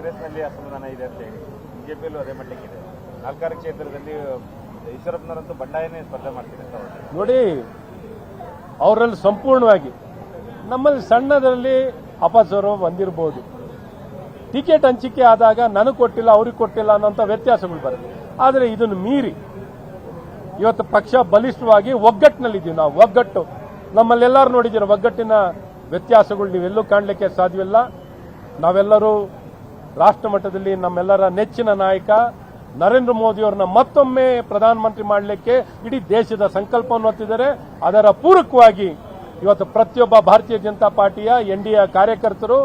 ಕಾಂಗ್ರೆಸ್ನಲ್ಲಿ ಅಸಮಾಧಾನ ಇದೆ ಅಂತ ಹೇಳಿ, ಬಿಜೆಪಿಯಲ್ಲೂ ಅದೇ ಮಟ್ಟಕ್ಕಿದೆ. 4 ಕ್ಷೇತ್ರದಲ್ಲಿ ಈಶ್ವರಪ್ಪನವರಂತೂ ಬಂಡಾಯನೇ ಸ್ಪರ್ಧೆ ಮಾಡ್ತೀನಿ ಅಂತ ಅವರು. ನೋಡಿ, ಅವರಲ್ಲಿ ಸಂಪೂರ್ಣವಾಗಿ ನಮ್ಮಲ್ಲಿ ಸಣ್ಣದರಲ್ಲಿ ಅಪಸ್ವರ ಬಂದಿರಬಹುದು. ಟಿಕೆಟ್ ಹಂಚಿಕೆ ಆದಾಗ ನನಗೆ ಕೊಟ್ಟಿಲ್ಲ, ಅವ್ರಿಗೆ ಕೊಟ್ಟಿಲ್ಲ ಅನ್ನೋಂಥ ವ್ಯತ್ಯಾಸಗಳು ಬರುತ್ತೆ. ಆದರೆ ಇದನ್ನು ಮೀರಿ ಇವತ್ತು ಪಕ್ಷ ಬಲಿಷ್ಠವಾಗಿ ಒಗ್ಗಟ್ಟಿನಲ್ಲಿದ್ದೀವಿ. ನಾವು ಒಗ್ಗಟ್ಟು ನಮ್ಮಲ್ಲೆಲ್ಲರೂ ನೋಡಿದ್ದೀರ, ಒಗ್ಗಟ್ಟಿನ ವ್ಯತ್ಯಾಸಗಳು ನೀವೆಲ್ಲೂ ಕಾಣಲಿಕ್ಕೆ ಸಾಧ್ಯವಿಲ್ಲ. ನಾವೆಲ್ಲರೂ ರಾಷ್ಟ್ರ ಮಟ್ಟದಲ್ಲಿ ನಮ್ಮೆಲ್ಲರ ನೆಚ್ಚಿನ ನಾಯಕ ನರೇಂದ್ರ ಮೋದಿಯವರನ್ನ ಮತ್ತೊಮ್ಮೆ ಪ್ರಧಾನಮಂತ್ರಿ ಮಾಡಲಿಕ್ಕೆ ಇಡೀ ದೇಶದ ಸಂಕಲ್ಪವನ್ನು ಹೊತ್ತಿದ್ದಾರೆ. ಅದರ ಪೂರಕವಾಗಿ ಇವತ್ತು ಪ್ರತಿಯೊಬ್ಬ ಭಾರತೀಯ ಜನತಾ ಪಾರ್ಟಿಯ NDA ಕಾರ್ಯಕರ್ತರು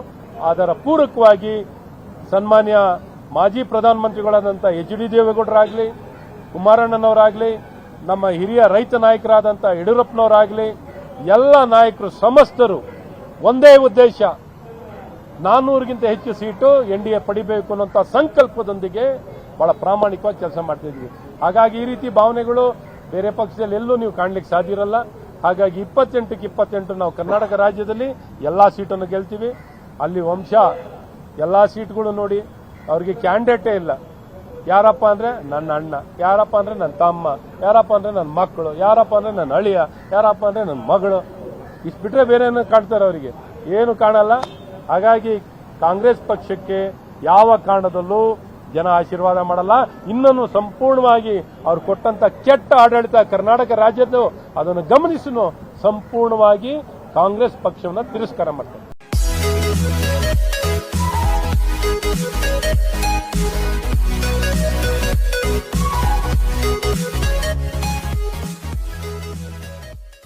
ಅದರ ಪೂರಕವಾಗಿ ಸನ್ಮಾನ್ಯ ಮಾಜಿ ಪ್ರಧಾನಮಂತ್ರಿಗಳಾದಂಥ HD ದೇವೇಗೌಡರಾಗಲಿ, ಕುಮಾರಣ್ಣನವರಾಗಲಿ, ನಮ್ಮ ಹಿರಿಯ ರೈತ ನಾಯಕರಾದಂಥ ಯಡಿಯೂರಪ್ಪನವರಾಗಲಿ, ಎಲ್ಲ ನಾಯಕರು ಸಮಸ್ತರು ಒಂದೇ ಉದ್ದೇಶ, 400ಗಿಂತ ಹೆಚ್ಚು ಸೀಟು NDA ಪಡಿಬೇಕು ಅನ್ನೋಂಥ ಸಂಕಲ್ಪದೊಂದಿಗೆ ಬಹಳ ಪ್ರಾಮಾಣಿಕವಾಗಿ ಕೆಲಸ ಮಾಡ್ತಿದ್ವಿ. ಹಾಗಾಗಿ ಈ ರೀತಿ ಭಾವನೆಗಳು ಬೇರೆ ಪಕ್ಷದಲ್ಲಿ ಎಲ್ಲೂ ನೀವು ಕಾಣಲಿಕ್ಕೆ ಸಾಧ್ಯ ಇರಲ್ಲ. ಹಾಗಾಗಿ 28ಕ್ಕೆ 28 ನಾವು ಕರ್ನಾಟಕ ರಾಜ್ಯದಲ್ಲಿ ಎಲ್ಲಾ ಸೀಟನ್ನು ಗೆಲ್ತೀವಿ. ಅಲ್ಲಿ ವಂಶ ಎಲ್ಲಾ ಸೀಟ್ಗಳು ನೋಡಿ ಅವ್ರಿಗೆ ಕ್ಯಾಂಡಿಡೇಟೇ ಇಲ್ಲ. ಯಾರಪ್ಪ ಅಂದ್ರೆ ನನ್ನ ಅಣ್ಣ, ಯಾರಪ್ಪ ಅಂದ್ರೆ ನನ್ನ ತಮ್ಮ, ಯಾರಪ್ಪ ಅಂದ್ರೆ ನನ್ನ ಮಕ್ಕಳು, ಯಾರಪ್ಪ ಅಂದ್ರೆ ನನ್ನ ಅಳಿಯ, ಯಾರಪ್ಪ ಅಂದ್ರೆ ನನ್ನ ಮಗಳು, ಇಷ್ಟು ಬಿಟ್ರೆ ಬೇರೆ ಏನೋ ಕಾಣ್ತಾರೆ, ಅವರಿಗೆ ಏನು ಕಾಣಲ್ಲ. ಹಾಗಾಗಿ ಕಾಂಗ್ರೆಸ್ ಪಕ್ಷಕ್ಕೆ ಯಾವ ಕಾರಣದಲ್ಲೂ ಜನ ಆಶೀರ್ವಾದ ಮಾಡಲ್ಲ. ಇನ್ನೂ ಸಂಪೂರ್ಣವಾಗಿ ಅವ್ರು ಕೊಟ್ಟಂತ ಕೆಟ್ಟ ಆಡಳಿತ ಕರ್ನಾಟಕ ರಾಜ್ಯದ್ದು ಅದನ್ನು ಗಮನಿಸಲು ಸಂಪೂರ್ಣವಾಗಿ ಕಾಂಗ್ರೆಸ್ ಪಕ್ಷವನ್ನು ತಿರಸ್ಕಾರ ಮಾಡ್ತಾರೆ.